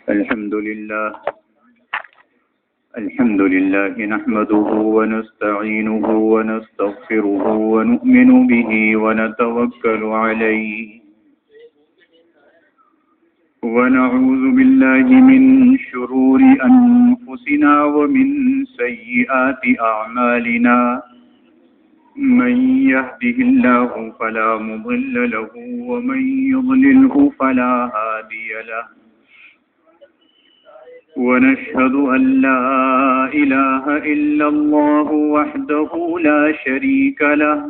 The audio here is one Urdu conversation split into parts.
الحمد لله نحمده ونستعينه ونستغفره ونؤمن به ونتوكل عليه ونعوذ بالله من شرور أنفسنا ومن سيئات أعمالنا من يهده الله فلا مضل له ومن يضلله فلا هادي له ونشهد أن لا إله إلا الله وحده لا شريك له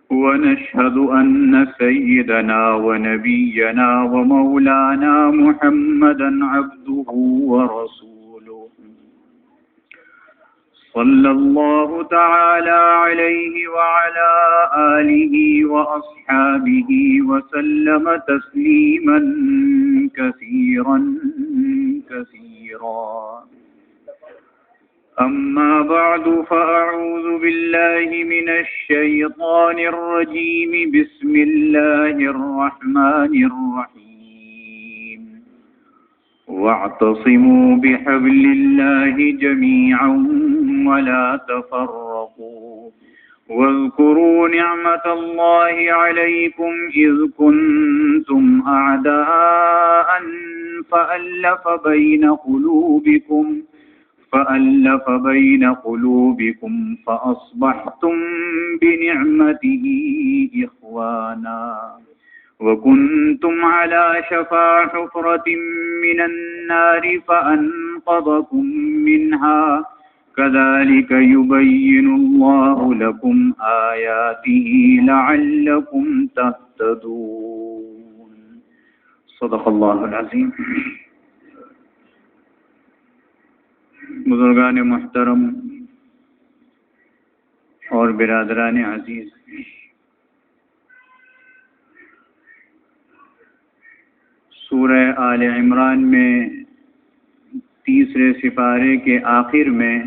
ونشهد أن سيدنا ونبينا ومولانا محمدا عبده ورسوله صلى الله تعالى عليه وعلى آله وأصحابه وسلم تسليما كثيرا أما بعد فأعوذ بالله من الشيطان الرجيم بسم الله الرحمن الرحيم واعتصموا بحبل الله جميعا ولا تفرقوا واذكروا نعمة الله عليكم إذ كنتم أعداء فألف بين قلوبكم فأصبحتم بنعمته إخوانا وكنتم على شفا حفرة من النار فأنقذكم منها كذلك يبين الله لكم آياته لعلكم تهتدون صدق اللہ العظیم. بزرگان محترم اور برادران عزیز، سورہ آل عمران میں تیسرے سپارے کے آخر میں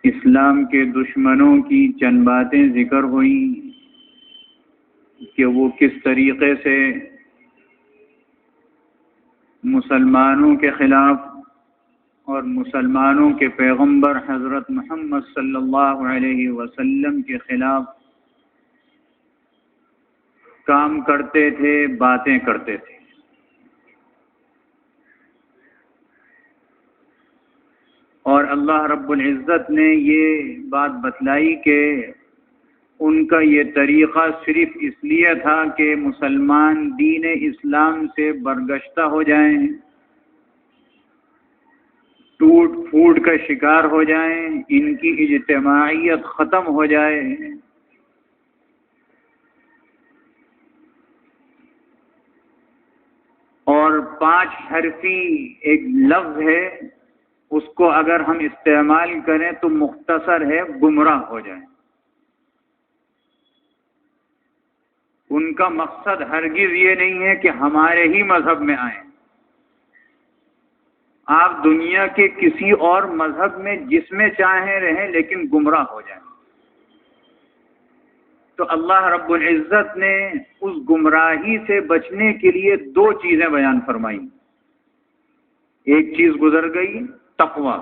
اسلام کے دشمنوں کی چند باتیں ذکر ہوئیں کہ وہ کس طریقے سے مسلمانوں کے خلاف اور مسلمانوں کے پیغمبر حضرت محمد صلی اللہ علیہ وسلم کے خلاف کام کرتے تھے، باتیں کرتے تھے. اور اللہ رب العزت نے یہ بات بتلائی کہ ان کا یہ طریقہ صرف اس لیے تھا کہ مسلمان دین اسلام سے برگشتہ ہو جائیں، ٹوٹ پھوٹ کا شکار ہو جائیں، ان کی اجتماعیت ختم ہو جائے. اور 5 حرفی ایک لفظ ہے، اس کو اگر ہم استعمال کریں تو مختصر ہے گمراہ ہو جائیں. ان کا مقصد ہرگز یہ نہیں ہے کہ ہمارے ہی مذہب میں آئیں. آپ دنیا کے کسی اور مذہب میں جس میں چاہیں رہیں لیکن گمراہ ہو جائیں. تو اللہ رب العزت نے اس گمراہی سے بچنے کے لیے 2 چیزیں بیان فرمائی. ایک چیز گزر گئی، تقوی.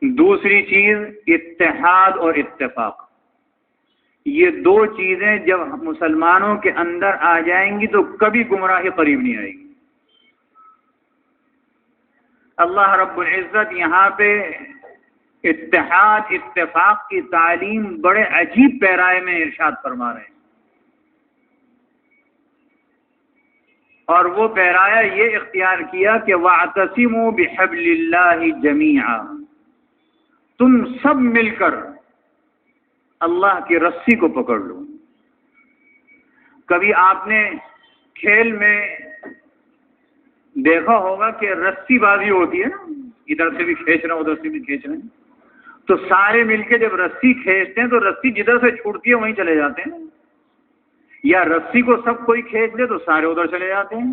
دوسری چیز اتحاد اور اتفاق. یہ 2 چیزیں جب مسلمانوں کے اندر آ جائیں گی تو کبھی گمراہی قریب نہیں آئے گی. اللہ رب العزت یہاں پہ اتحاد اتفاق کی تعلیم بڑے عجیب پیرائے میں ارشاد فرما رہے ہیں. اور وہ پیرایا یہ اختیار کیا کہ وَاعْتَصِمُوا بِحَبْلِ اللَّهِ جَمِيعًا، تم سب مل کر اللہ کی رسی کو پکڑ لو. کبھی آپ نے کھیل میں دیکھا ہوگا کہ رسی بازی ہوتی ہے نا، ادھر سے بھی کھینچ رہے ہیں ادھر سے بھی کھینچ رہے ہیں، تو سارے مل کے جب رسی کھینچتے ہیں تو رسی جدھر سے چھوٹتی ہے وہیں چلے جاتے ہیں. یا رسی کو سب کوئی کھینچ لے تو سارے ادھر چلے جاتے ہیں.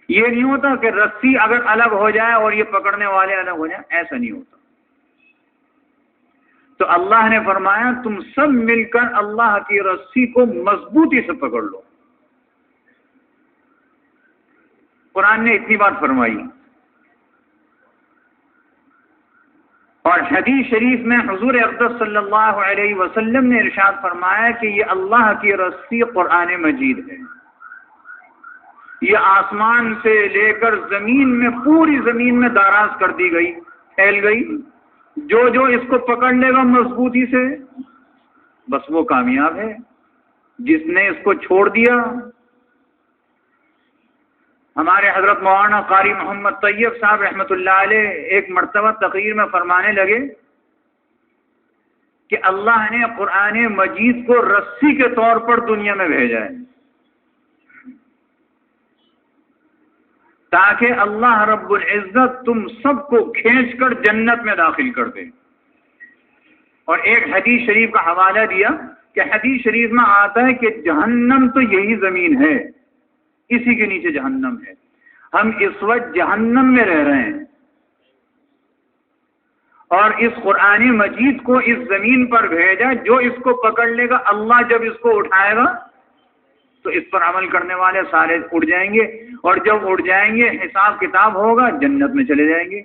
یہ نہیں ہوتا کہ رسی اگر الگ ہو جائے اور یہ پکڑنے والے الگ ہو جائیں، ایسا نہیں ہوتا. تو اللہ نے فرمایا تم سب مل کر اللہ کی رسی کو مضبوطی سے پکڑ لو. قرآن نے اتنی بات فرمائی. اور حدیث شریف میں حضور اقدس صلی اللہ علیہ وسلم نے ارشاد فرمایا کہ یہ اللہ کی رسی قرآن مجید ہے. یہ آسمان سے لے کر زمین میں پوری زمین میں دراز کر دی گئی، پھیل گئی. جو اس کو پکڑ لے گا مضبوطی سے بس وہ کامیاب ہے. جس نے اس کو چھوڑ دیا، ہمارے حضرت مولانا قاری محمد طیب صاحب رحمۃ اللہ علیہ ایک مرتبہ تقریر میں فرمانے لگے کہ اللہ نے قرآن مجید کو رسی کے طور پر دنیا میں بھیجا ہے تاکہ اللہ رب العزت تم سب کو کھینچ کر جنت میں داخل کر دے. اور ایک حدیث شریف کا حوالہ دیا کہ حدیث شریف میں آتا ہے کہ جہنم تو یہی زمین ہے، اسی کے نیچے جہنم ہے. ہم اس وقت جہنم میں رہ رہے ہیں اور اس قرآن مجید کو اس زمین پر بھیجا. جو اس کو پکڑ لے گا، اللہ جب اس کو اٹھائے گا تو اس پر عمل کرنے والے سارے اٹھ جائیں گے، اور جب اٹھ جائیں گے حساب کتاب ہوگا، جنت میں چلے جائیں گے.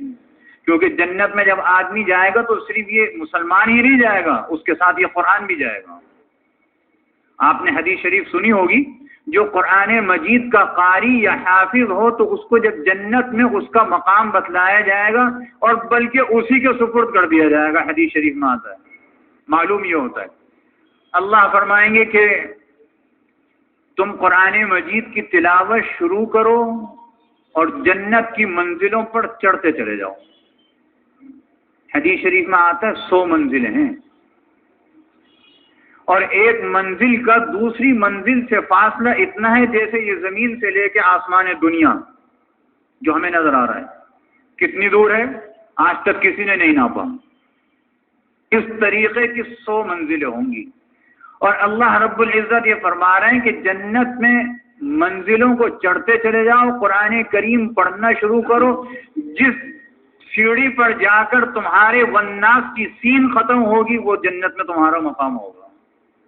کیونکہ جنت میں جب آدمی جائے گا تو صرف یہ مسلمان ہی نہیں جائے گا، اس کے ساتھ یہ قرآن بھی جائے گا. آپ نے حدیث شریف سنی ہوگی، جو قرآن مجید کا قاری یا حافظ ہو تو اس کو جب جنت میں اس کا مقام بتلایا جائے گا اور بلکہ اسی کے سپرد کر دیا جائے گا. حدیث شریف میں آتا ہے. معلوم یہ ہوتا ہے اللہ فرمائیں گے کہ تم قرآن مجید کی تلاوت شروع کرو اور جنت کی منزلوں پر چڑھتے چلے جاؤ. حدیث شریف میں آتا ہے 100 منزلیں ہیں، اور ایک منزل کا دوسری منزل سے فاصلہ اتنا ہے جیسے یہ زمین سے لے کے آسمان دنیا جو ہمیں نظر آ رہا ہے. کتنی دور ہے آج تک کسی نے نہیں ناپا. اس طریقے کی 100 منزلیں ہوں گی. اور اللہ رب العزت یہ فرما رہے ہیں کہ جنت میں منزلوں کو چڑھتے چلے جاؤ، قرآن کریم پڑھنا شروع کرو. جس سیڑھی پر جا کر تمہارے والناس کی سین ختم ہوگی وہ جنت میں تمہارا مقام ہوگا.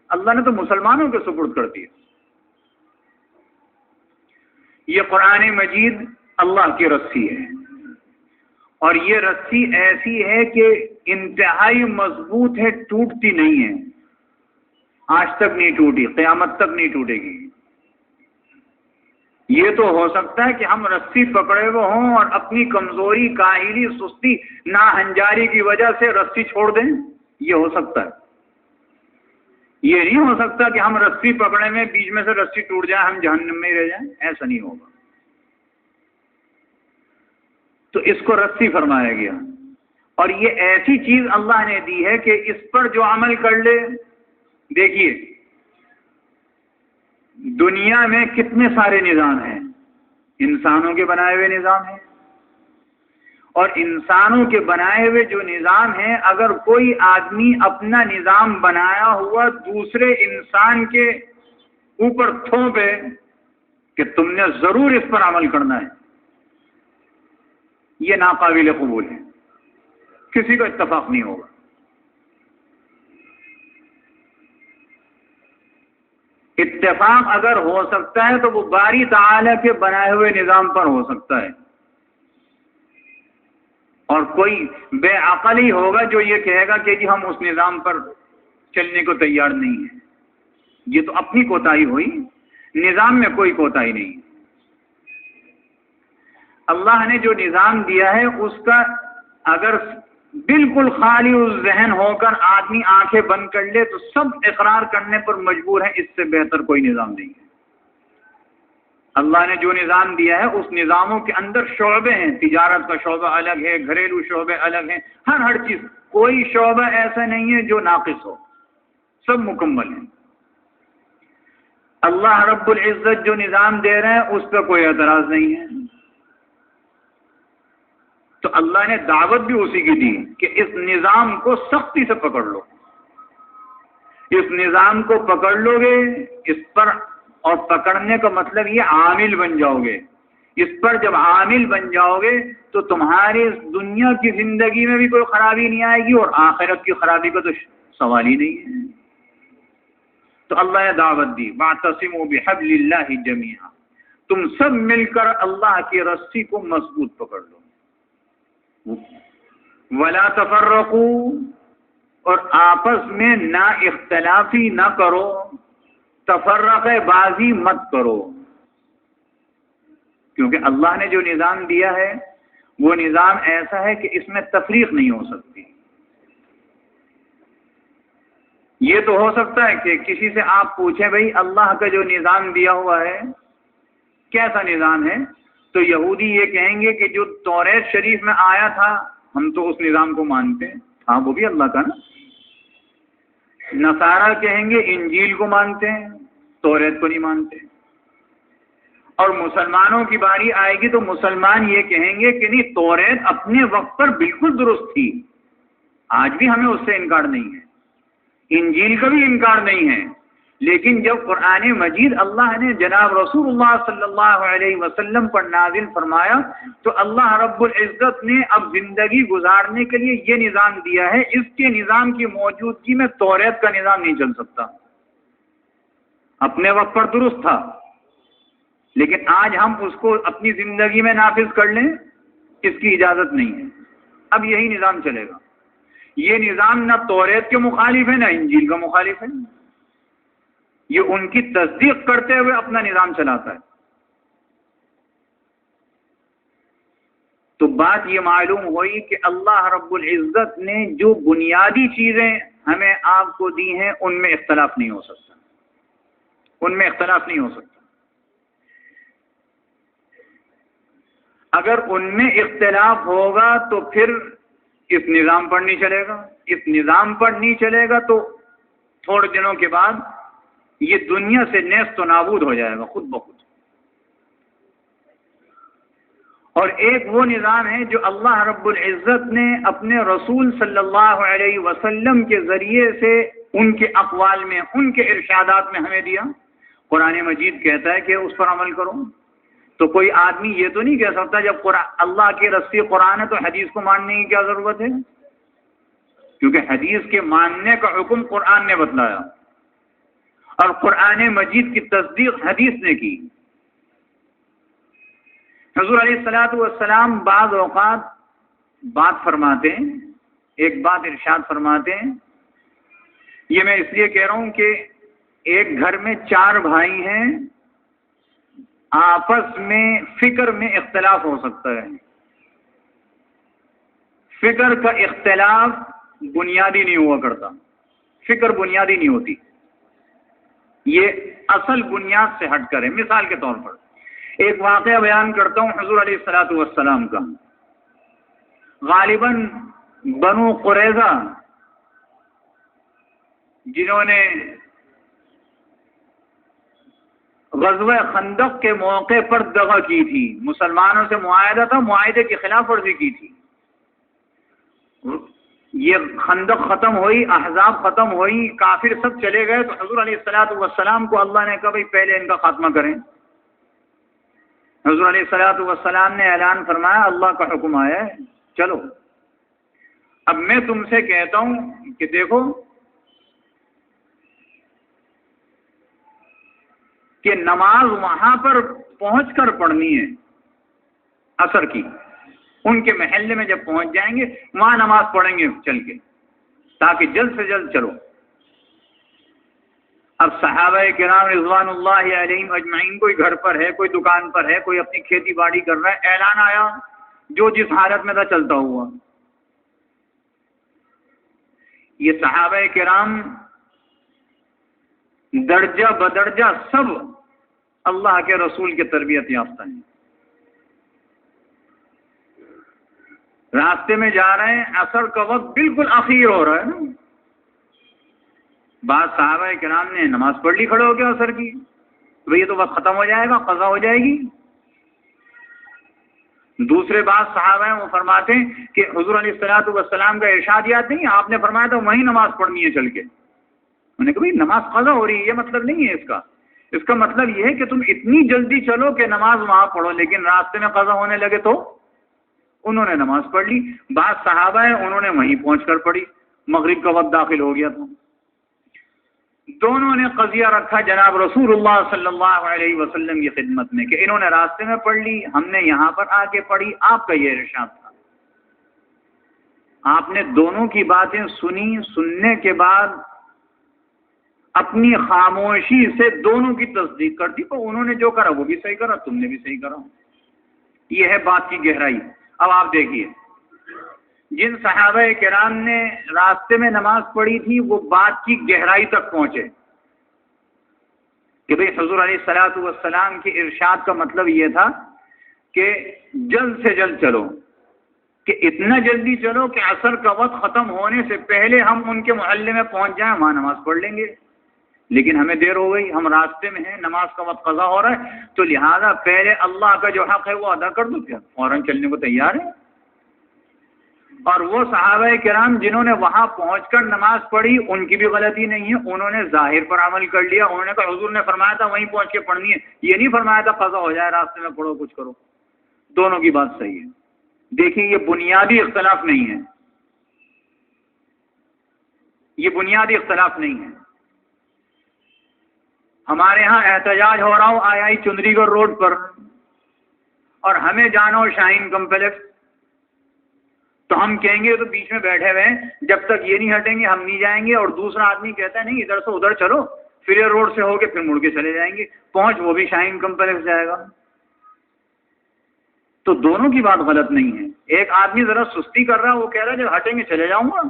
اللہ نے تو مسلمانوں کے سپرد کر دیا. یہ قرآن مجید اللہ کی رسی ہے، اور یہ رسی ایسی ہے کہ انتہائی مضبوط ہے، ٹوٹتی نہیں ہے. آج تک نہیں ٹوٹی، قیامت تک نہیں ٹوٹے گی. یہ تو ہو سکتا ہے کہ ہم رسی پکڑے ہوئے ہوں اور اپنی کمزوری، کاہلی، سستی، ناہنجاری کی وجہ سے رسی چھوڑ دیں. یہ ہو سکتا ہے. یہ نہیں ہو سکتا کہ ہم رسی پکڑے میں بیچ میں سے رسی ٹوٹ جائے، ہم جہنم میں ہی رہ جائیں. ایسا نہیں ہوگا. تو اس کو رسی فرمایا گیا. اور یہ ایسی چیز اللہ نے دی ہے کہ اس پر جو عمل کر لے. دیکھیے دنیا میں کتنے سارے نظام ہیں، انسانوں کے بنائے ہوئے نظام ہیں، اور انسانوں کے بنائے ہوئے جو نظام ہیں، اگر کوئی آدمی اپنا نظام بنایا ہوا دوسرے انسان کے اوپر تھوپے کہ تم نے ضرور اس پر عمل کرنا ہے، یہ ناقابل قبول ہے. کسی کا اتفاق نہیں ہوگا. اتفاق اگر ہو سکتا ہے تو وہ باری تعالی کے بنائے ہوئے نظام پر ہو سکتا ہے. اور کوئی بے عقل ہی ہوگا جو یہ کہے گا کہ جی ہم اس نظام پر چلنے کو تیار نہیں ہیں. یہ تو اپنی کوتاہی ہوئی، نظام میں کوئی کوتاہی نہیں. اللہ نے جو نظام دیا ہے اس کا اگر بالکل خالی ذہن ہو کر آدمی آنکھیں بند کر لے تو سب اقرار کرنے پر مجبور ہے اس سے بہتر کوئی نظام نہیں ہے. اللہ نے جو نظام دیا ہے اس نظاموں کے اندر شعبے ہیں. تجارت کا شعبہ الگ ہے، گھریلو شعبے الگ ہیں، ہر چیز. کوئی شعبہ ایسا نہیں ہے جو ناقص ہو، سب مکمل ہیں. اللہ رب العزت جو نظام دے رہے ہیں اس پہ کوئی اعتراض نہیں ہے. تو اللہ نے دعوت بھی اسی کی دی کہ اس نظام کو سختی سے پکڑ لو. اس نظام کو پکڑ لو گے، اس پر، اور پکڑنے کا مطلب یہ عامل بن جاؤ گے. اس پر جب عامل بن جاؤ گے تو تمہاری دنیا کی زندگی میں بھی کوئی خرابی نہیں آئے گی، اور آخرت کی خرابی کا تو سوال ہی نہیں ہے۔ تو اللہ نے دعوت دی واعتصموا بحبل اللہ جمیعا، تم سب مل کر اللہ کی رسی کو مضبوط پکڑ لو، ولا تفرقوا، اور آپس میں نہ اختلافی نہ کرو، تفرق بازی مت کرو، کیونکہ اللہ نے جو نظام دیا ہے وہ نظام ایسا ہے کہ اس میں تفریق نہیں ہو سکتی۔ یہ تو ہو سکتا ہے کہ کسی سے آپ پوچھیں بھئی اللہ کا جو نظام دیا ہوا ہے کیسا نظام ہے، تو یہودی یہ کہیں گے کہ جو توریت شریف میں آیا تھا ہم تو اس نظام کو مانتے ہیں، ہاں وہ بھی اللہ کا نا۔ نصارہ کہیں گے انجیل کو مانتے ہیں، توریت کو نہیں مانتے۔ اور مسلمانوں کی باری آئے گی تو مسلمان یہ کہیں گے کہ نہیں، توریت اپنے وقت پر بالکل درست تھی، آج بھی ہمیں اس سے انکار نہیں ہے، انجیل کا بھی انکار نہیں ہے، لیکن جب قرآن مجید اللہ نے جناب رسول اللہ صلی اللہ علیہ وسلم پر نازل فرمایا تو اللہ رب العزت نے اب زندگی گزارنے کے لیے یہ نظام دیا ہے، اس کے نظام کی موجودگی میں توریت کا نظام نہیں چل سکتا۔ اپنے وقت پر درست تھا، لیکن آج ہم اس کو اپنی زندگی میں نافذ کر لیں، اس کی اجازت نہیں ہے۔ اب یہی نظام چلے گا۔ یہ نظام نہ توریت کے مخالف ہے نہ انجیل کا مخالف ہے، یہ ان کی تصدیق کرتے ہوئے اپنا نظام چلاتا ہے۔ تو بات یہ معلوم ہوئی کہ اللہ رب العزت نے جو بنیادی چیزیں ہمیں آپ کو دی ہیں ان میں اختلاف نہیں ہو سکتا، ان میں اختلاف نہیں ہو سکتا۔ اگر ان میں اختلاف ہوگا تو پھر اس نظام پر نہیں چلے گا، اس نظام پر نہیں چلے گا تو تھوڑے دنوں کے بعد یہ دنیا سے نیست و نابود ہو جائے گا خود بخود۔ اور ایک وہ نظام ہے جو اللہ رب العزت نے اپنے رسول صلی اللہ علیہ وسلم کے ذریعے سے ان کے اقوال میں، ان کے ارشادات میں ہمیں دیا۔ قرآن مجید کہتا ہے کہ اس پر عمل کرو، تو کوئی آدمی یہ تو نہیں کہہ سکتا جب اللہ کی رسی قرآن ہے تو حدیث کو ماننے کی کیا ضرورت ہے، کیونکہ حدیث کے ماننے کا حکم قرآن نے بتلایا اور قرآن مجید کی تصدیق حدیث نے کی۔ حضور علیہ الصلوۃ والسلام بعض اوقات بات فرماتے ہیں، ایک بات ارشاد فرماتے ہیں، یہ میں اس لیے کہہ رہا ہوں کہ ایک گھر میں 4 بھائی ہیں، آپس میں فکر میں اختلاف ہو سکتا ہے، فکر کا اختلاف بنیادی نہیں ہوا کرتا، فکر بنیادی نہیں ہوتی، یہ اصل بنیاد سے ہٹ کر ہے۔ مثال کے طور پر ایک واقعہ بیان کرتا ہوں حضور علیہ الصلوۃ والسلام کا۔ غالباً بنو قریظہ جنہوں نے غزوہ خندق کے موقع پر دغا کی تھی، مسلمانوں سے معاہدہ تھا، معاہدے کی خلاف ورزی کی تھی، یہ خندق ختم ہوئی، احزاب ختم ہوئی، کافر سب چلے گئے، تو حضور علیہ الصلوۃ والسلام کو اللہ نے کہا بھائی پہلے ان کا خاتمہ کریں۔ حضور علیہ الصلوۃ والسلام نے اعلان فرمایا اللہ کا حکم آیا ہے، چلو۔ اب میں تم سے کہتا ہوں کہ دیکھو کہ نماز وہاں پر پہنچ کر پڑھنی ہے عصر کی، ان کے محلے میں جب پہنچ جائیں گے وہاں نماز پڑھیں گے چل کے، تاکہ جلد سے جلد چلو۔ اب صحابہ کرام رضوان اللہ علیہم اجمعین، کوئی گھر پر ہے، کوئی دکان پر ہے، کوئی اپنی کھیتی باڑی کر رہا ہے، اعلان آیا، جو جس حالت میں تھا چلتا ہوا۔ یہ صحابہ کرام درجہ بدرجہ سب اللہ کے رسول کے تربیت یافتہ ہیں، راستے میں جا رہے ہیں، عصر کا وقت بالکل اخیر ہو رہا ہے نا، بعض صحابہ کرام نے نماز پڑھ لی کھڑے ہو کے عصر کی، تو یہ تو وقت ختم ہو جائے گا، قضا ہو جائے گی۔ دوسرے بعض صحابہ ہیں وہ فرماتے ہیں کہ حضور علیہ الصلوۃ والسلام کا ارشاد یاد نہیں، آپ نے فرمایا تھا وہیں نماز پڑھنی ہے چل کے۔ انہوں نے کہا بھائی نماز قضا ہو رہی ہے، یہ مطلب نہیں ہے اس کا، اس کا مطلب یہ ہے کہ تم اتنی جلدی چلو کہ نماز وہاں پڑھو، لیکن راستے میں قضا ہونے لگے تو انہوں نے نماز پڑھ لی. بعض صحابہ ہیں انہوں نے وہیں پہنچ کر پڑھی، مغرب کا وقت داخل ہو گیا تھا. دونوں نے قضیہ رکھا جناب رسول اللہ صلی اللہ علیہ وسلم کی خدمت میں کہ انہوں نے راستے میں پڑھ لی، ہم نے یہاں پر آ کے پڑھی، آپ کا یہ ارشاد تھا. آپ نے دونوں کی باتیں سنی، سننے کے بعد اپنی خاموشی سے دونوں کی تصدیق کر دی، تو انہوں نے جو کرا وہ بھی صحیح کرا، تم نے بھی صحیح کرا. یہ ہے بات کی گہرائی. اب آپ دیکھیے، جن صحابہ کرام نے راستے میں نماز پڑھی تھی وہ بات کی گہرائی تک پہنچے کہ بھئی حضور علیہ الصلوۃ والسلام کے ارشاد کا مطلب یہ تھا کہ جلد سے جلد چلو، کہ اتنا جلدی چلو کہ عصر کا وقت ختم ہونے سے پہلے ہم ان کے محلے میں پہنچ جائیں، وہاں نماز پڑھ لیں گے. لیکن ہمیں دیر ہو گئی، ہم راستے میں ہیں، نماز کا وقت قضا ہو رہا ہے، تو لہذا پہلے اللہ کا جو حق ہے وہ ادا کر دو. کیا فوراً چلنے کو تیار ہے؟ اور وہ صحابہ کرام جنہوں نے وہاں پہنچ کر نماز پڑھی ان کی بھی غلطی نہیں ہے، انہوں نے ظاہر پر عمل کر لیا. انہوں نے کہا حضور نے فرمایا تھا وہیں پہنچ کے پڑھنی ہے، یہ نہیں فرمایا تھا قضا ہو جائے راستے میں پڑھو کچھ کرو. دونوں کی بات صحیح ہے. دیکھیے یہ بنیادی اختلاف نہیں ہے، یہ بنیادی اختلاف نہیں ہے. ہمارے ہاں احتجاج ہو رہا ہو آئی چندری گڑھ روڈ پر اور ہمیں جانا ہو شاہین کمپلیکس، تو ہم کہیں گے تو بیچ میں بیٹھے ہوئے ہیں، جب تک یہ نہیں ہٹیں گے ہم نہیں جائیں گے. اور دوسرا آدمی کہتا ہے نہیں ادھر سے ادھر چلو، پھر یہ روڈ سے ہو کے پھر مڑ کے چلے جائیں گے، پہنچ وہ بھی شاہین کمپلیکس جائے گا. تو دونوں کی بات غلط نہیں ہے. ایک آدمی ذرا سستی کر رہا ہے، وہ کہہ رہا ہے جب ہٹیں گے چلے جاؤں گا.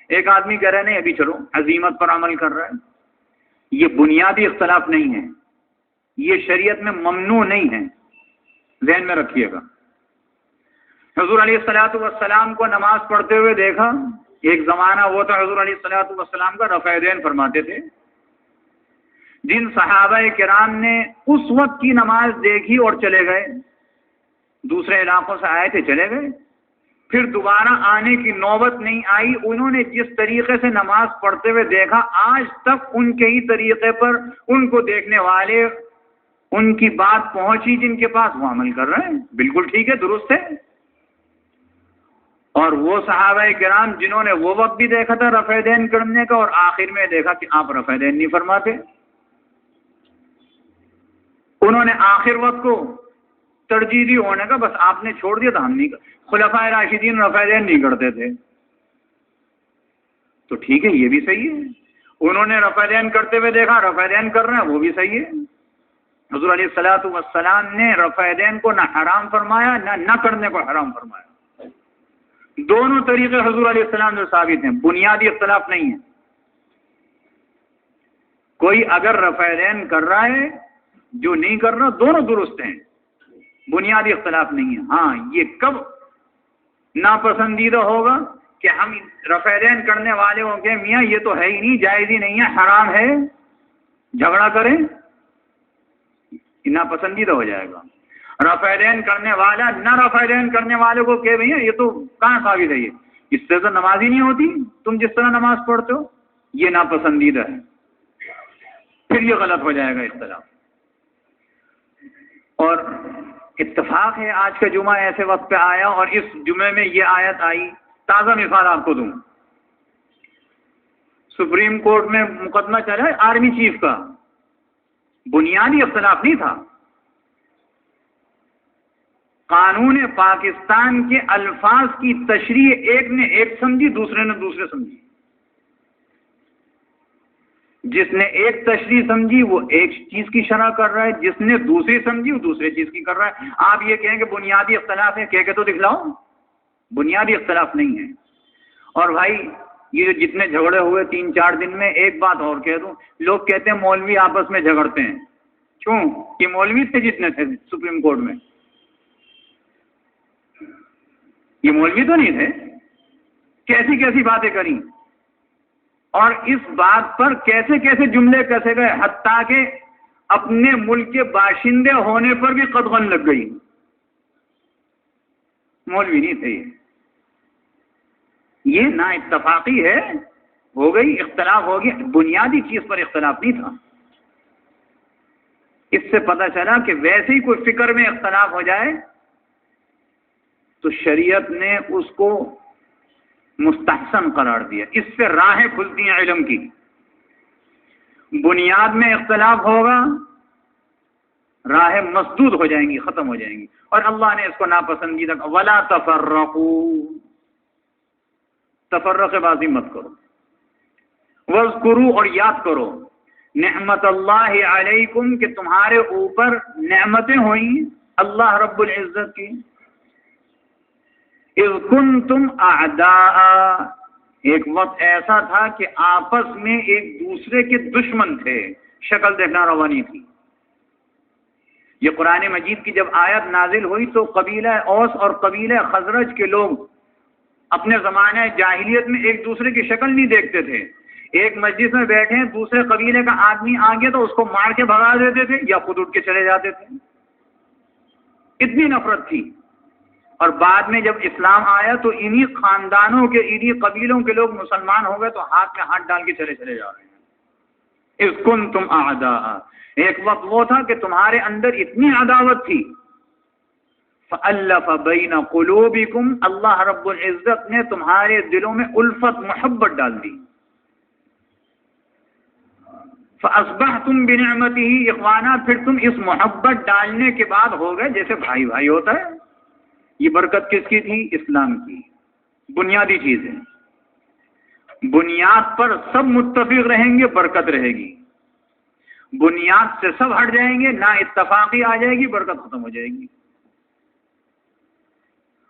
ایک آدمی کہہ رہا ہے نہیں ابھی چلو، عزیمت پر عمل کر رہا ہے. یہ بنیادی اختلاف نہیں ہے، یہ شریعت میں ممنوع نہیں ہے، ذہن میں رکھیے گا. حضور علیہ الصلوۃ والسلام کو نماز پڑھتے ہوئے دیکھا. ایک زمانہ وہ تھا حضور علیہ الصلوۃ والسلام کا رفع دین فرماتے تھے. جن صحابہ کرام نے اس وقت کی نماز دیکھی اور چلے گئے، دوسرے علاقوں سے آئے تھے چلے گئے، پھر دوبارہ آنے کی نوبت نہیں آئی. انہوں نے جس طریقے سے نماز پڑھتے ہوئے دیکھا آج تک ان کے ہی طریقے پر ان کو دیکھنے والے ان کی بات پہنچی جن کے پاس وہ عمل کر رہے ہیں. بالکل ٹھیک ہے، درست ہے. اور وہ صحابہ کرام جنہوں نے وہ وقت بھی دیکھا تھا رفع دین کرنے کا اور آخر میں دیکھا کہ آپ رفع دین نہیں فرماتے، انہوں نے آخر وقت کو ترجیحی ہونے کا بس آپ نے چھوڑ دیا تھا، ہم نہیں. خلفائے راشدین رفع دین نہیں کرتے تھے، تو ٹھیک ہے یہ بھی صحیح ہے. انہوں نے رفع دین کرتے ہوئے دیکھا رفع دین کر رہے ہیں، وہ بھی صحیح ہے. حضور علیہ الصلوۃ والسلام نے رفع دین کو نہ حرام فرمایا نہ کرنے کو حرام فرمایا. دونوں طریقے حضور علیہ السلام جو ثابت ہیں، بنیادی اختلاف نہیں ہے. کوئی اگر رفع دین کر رہا ہے جو نہیں کر رہا، دونوں درست ہیں، بنیادی اختلاف نہیں ہے. ہاں یہ کب ناپسندیدہ ہوگا کہ ہم رفع دین کرنے والے ہوں گے میاں یہ تو ہے ہی نہیں، جائز ہی نہیں ہے، حرام ہے، جھگڑا کریں، ناپسندیدہ ہو جائے گا. رفع دین کرنے والا نہ رفع دین کرنے والے کو کہ بھیا یہ تو کہاں ثابت ہے، یہ اس سے تو نماز ہی نہیں ہوتی، تم جس طرح نماز پڑھتے ہو، یہ ناپسندیدہ ہے. پھر یہ غلط ہو جائے گا اختلاف. اور اتفاق ہے آج کا جمعہ ایسے وقت پہ آیا اور اس جمعے میں یہ آیت آئی. تازہ مثال آپ کو دوں، سپریم کورٹ میں مقدمہ چلا ہے آرمی چیف کا، بنیادی اختلاف نہیں تھا. قانون پاکستان کے الفاظ کی تشریح ایک نے ایک سمجھی، دوسرے نے دوسرے سمجھی. جس نے ایک تشریح سمجھی وہ ایک چیز کی شرح کر رہا ہے، جس نے دوسری سمجھی وہ دوسری چیز کی کر رہا ہے. آپ یہ کہیں کہ بنیادی اختلاف ہے، کہہ کے تو دکھلاؤ. بنیادی اختلاف نہیں ہے. اور بھائی یہ جو جتنے جھگڑے ہوئے 3-4 دن میں، ایک بات اور کہہ دوں، لوگ کہتے ہیں مولوی آپس میں جھگڑتے ہیں. کیوں؟ یہ مولوی تھے جتنے تھے سپریم کورٹ میں، یہ مولوی تو نہیں تھے. کیسی کیسی باتیں کریں اور اس بات پر کیسے کیسے جملے کسے گئے، حتیٰ کہ اپنے ملک کے باشندے ہونے پر بھی قدغن لگ گئی. مولوی نہیں تھے یہ نا اتفاقی ہے، ہو گئی، اختلاف ہو گیا، بنیادی چیز پر اختلاف نہیں تھا. اس سے پتہ چلا کہ ویسے ہی کوئی فکر میں اختلاف ہو جائے تو شریعت نے اس کو مستحسن قرار دیا. اس سے راہیں کھلتی ہیں علم کی. بنیاد میں اختلاف ہوگا، راہیں مسدود ہو جائیں گی، ختم ہو جائیں گی. اور اللہ نے اس کو ناپسندیدہ ولا تفرقوا، تفرق بازی مت کرو. واذکروا، اور یاد کرو نعمت اللہ علیکم، کہ تمہارے اوپر نعمتیں ہوئیں اللہ رب العزت کی. اذ کنتم اعداء، ایک وقت ایسا تھا کہ آپس میں ایک دوسرے کے دشمن تھے، شکل دیکھنا روا نہیں تھی. یہ قرآن مجید کی جب آیت نازل ہوئی تو قبیلہ اوس اور قبیلہ خزرج کے لوگ اپنے زمانہ جاہلیت میں ایک دوسرے کی شکل نہیں دیکھتے تھے. ایک مجلس میں بیٹھے دوسرے قبیلے کا آدمی آگے تو اس کو مار کے بھگا دیتے تھے یا خود اٹھ کے چلے جاتے تھے. اتنی نفرت تھی. اور بعد میں جب اسلام آیا تو انہی خاندانوں کے انہی قبیلوں کے لوگ مسلمان ہو گئے تو ہاتھ میں ہاتھ ڈال کے چلے جا رہے ہیں. اذ کنتم اعداء، ایک وقت وہ تھا کہ تمہارے اندر اتنی عداوت تھی. فألف بین قلوبکم، اللہ رب العزت نے تمہارے دلوں میں الفت محبت ڈال دی. فاصبحتم بنعمتہ اخوانا، پھر تم اس محبت ڈالنے کے بعد ہو گئے جیسے بھائی بھائی ہوتا ہے. یہ برکت کس کی تھی؟ اسلام کی. بنیادی چیز ہے، بنیاد پر سب متفق رہیں گے برکت رہے گی. بنیاد سے سب ہٹ جائیں گے، نا اتفاقی آ جائے گی، برکت ختم ہو جائے گی.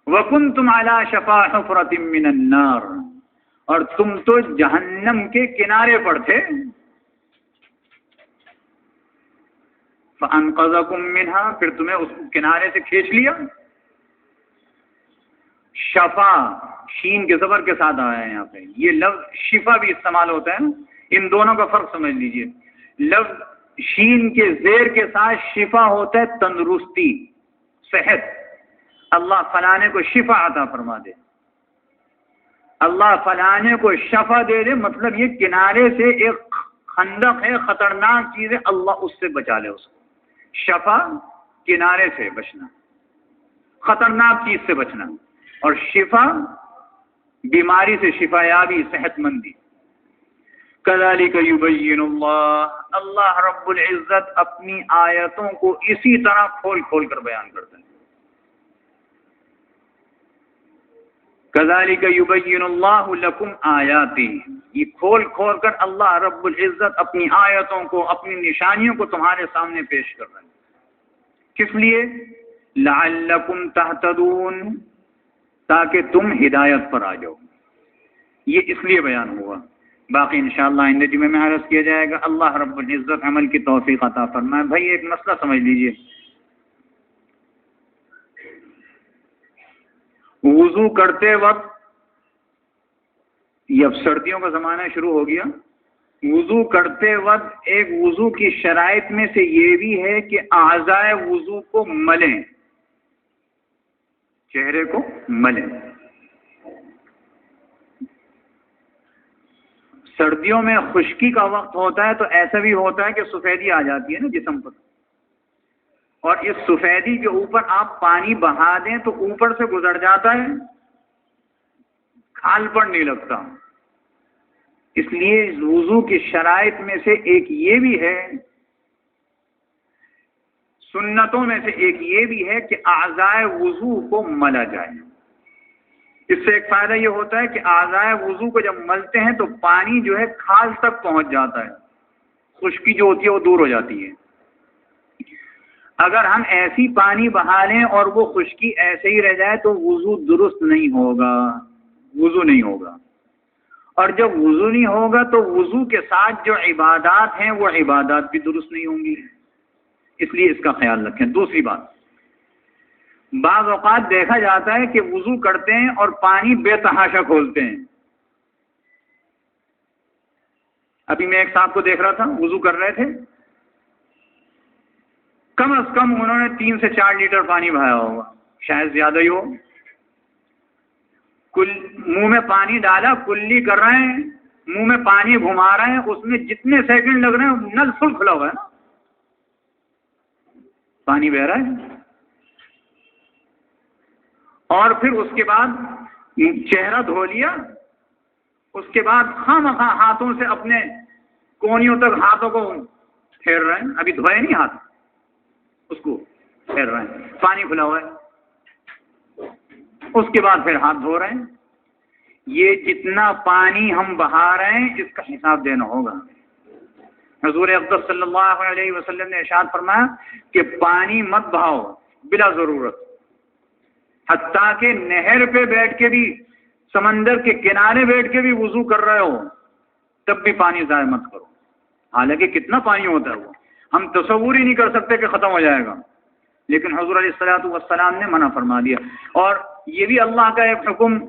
وَكُنْتُمْ عَلَى شَفَا حُفْرَةٍ مِّنَ النَّارِ، اور تم تو جہنم کے کنارے پر تھے. فَأَنْقَذَكُم مِّنْهَا، پھر تمہیں اس کنارے سے کھینچ لیا. شفا شین کے زبر کے ساتھ آیا ہے یہاں پہ. یہ لفظ شفا بھی استعمال ہوتا ہے نا، ان دونوں کا فرق سمجھ لیجئے. لفظ شین کے زیر کے ساتھ شفا ہوتا ہے تندرستی، صحت. اللہ فلانے کو شفا عطا فرما دے، اللہ فلانے کو شفا دے دے، مطلب یہ کنارے سے ایک خندق ہے، خطرناک چیز ہے، اللہ اس سے بچا لے اس کو. شفا کنارے سے بچنا، خطرناک چیز سے بچنا. اور شفا بیماری سے شفا یابی، صحت مندی. کذالک یبین اللہ، اللہ رب العزت اپنی آیتوں کو اسی طرح کھول کھول کر بیان کرتے ہیں. کذالک یبین اللہ لکم آیاتی، یہ کھول کھول کر اللہ رب العزت اپنی آیتوں کو، اپنی نشانیوں کو تمہارے سامنے پیش کر رہے ہیں. کس لیے؟ لعلکم تہتدون، تاکہ تم ہدایت پر آ جاؤ. یہ اس لیے بیان ہوا. باقی انشاءاللہ آئندہ جمعے میں عرض کیا جائے گا. اللہ رب العزت عمل کی توفیق عطا فرمائے. بھائی ایک مسئلہ سمجھ لیجئے، وضو کرتے وقت، یہ اب سردیوں کا زمانہ شروع ہو گیا، وضو کرتے وقت ایک وضو کی شرائط میں سے یہ بھی ہے کہ اعضائے وضو کو ملیں، چہرے کو ملیں. سردیوں میں خشکی کا وقت ہوتا ہے تو ایسا بھی ہوتا ہے کہ سفیدی آ جاتی ہے نا جسم پر، اور اس سفیدی کے اوپر آپ پانی بہا دیں تو اوپر سے گزر جاتا ہے، کھال پر نہیں لگتا. اس لیے وضو کی شرائط میں سے ایک یہ بھی ہے، سنتوں میں سے ایک یہ بھی ہے کہ اعضائے وضو کو ملا جائے. اس سے ایک فائدہ یہ ہوتا ہے کہ اعضائے وضو کو جب ملتے ہیں تو پانی جو ہے کھال تک پہنچ جاتا ہے، خشکی جو ہوتی ہے وہ دور ہو جاتی ہے. اگر ہم ایسی پانی بہا لیں اور وہ خشکی ایسے ہی رہ جائے تو وضو درست نہیں ہوگا، وضو نہیں ہوگا. اور جب وضو نہیں ہوگا تو وضو کے ساتھ جو عبادات ہیں وہ عبادات بھی درست نہیں ہوں گی. اس لیے اس کا خیال رکھیں. دوسری بات، بعض اوقات دیکھا جاتا ہے کہ وضو کرتے ہیں اور پانی بے تحاشا کھولتے ہیں. ابھی میں ایک صاحب کو دیکھ رہا تھا، وضو کر رہے تھے، کم از کم انہوں نے 3 سے 4 لیٹر پانی بہایا ہوگا، شاید زیادہ ہی ہو. منہ میں پانی ڈالا، کلی کر رہے ہیں، منہ میں پانی گھما رہے ہیں، اس میں جتنے سیکنڈ لگ رہے ہیں نل فل کھلا ہوا ہے نا، پانی بہ رہا ہے، اور پھر اس کے بعد چہرہ دھو لیا، اس کے بعد خواہ ہاتھوں سے اپنے کونیوں تک ہاتھوں کو پھیر رہے ہیں، ابھی دھوئے نہیں ہاتھ، اس کو پھیر رہے ہیں، پانی کھلا ہوا ہے، اس کے بعد پھر ہاتھ دھو رہے ہیں۔ یہ جتنا پانی ہم بہا رہے ہیں اس کا حساب دینا ہوگا۔ حضور اقدس صلی اللہ علیہ وسلم نے ارشاد فرمایا کہ پانی مت بہاؤ بلا ضرورت، حتیٰ کہ نہر پہ بیٹھ کے بھی، سمندر کے کنارے بیٹھ کے بھی وضو کر رہے ہو تب بھی پانی ضائع مت کرو، حالانکہ کتنا پانی ہوتا ہے وہ ہم تصور ہی نہیں کر سکتے کہ ختم ہو جائے گا، لیکن حضور علیہ الصلوۃ والسلام نے منع فرما دیا۔ اور یہ بھی اللہ کا ایک حکم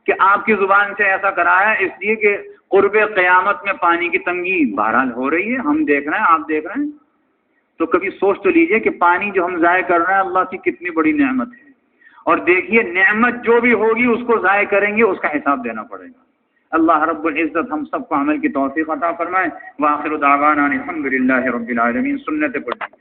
کہ آپ کی زبان سے ایسا کرایا، اس لیے کہ قرب قیامت میں پانی کی تنگی بہرحال ہو رہی ہے، ہم دیکھ رہے ہیں، آپ دیکھ رہے ہیں، تو کبھی سوچ تو لیجئے کہ پانی جو ہم ضائع کر رہے ہیں اللہ کی کتنی بڑی نعمت ہے، اور دیکھیے نعمت جو بھی ہوگی اس کو ضائع کریں گے اس کا حساب دینا پڑے گا۔ اللہ رب العزت ہم سب کو عمل کی توفیق عطا فرمائے۔ وآخر دعوانا الحمد للہ رب العالمین۔ سنت پڑھیں۔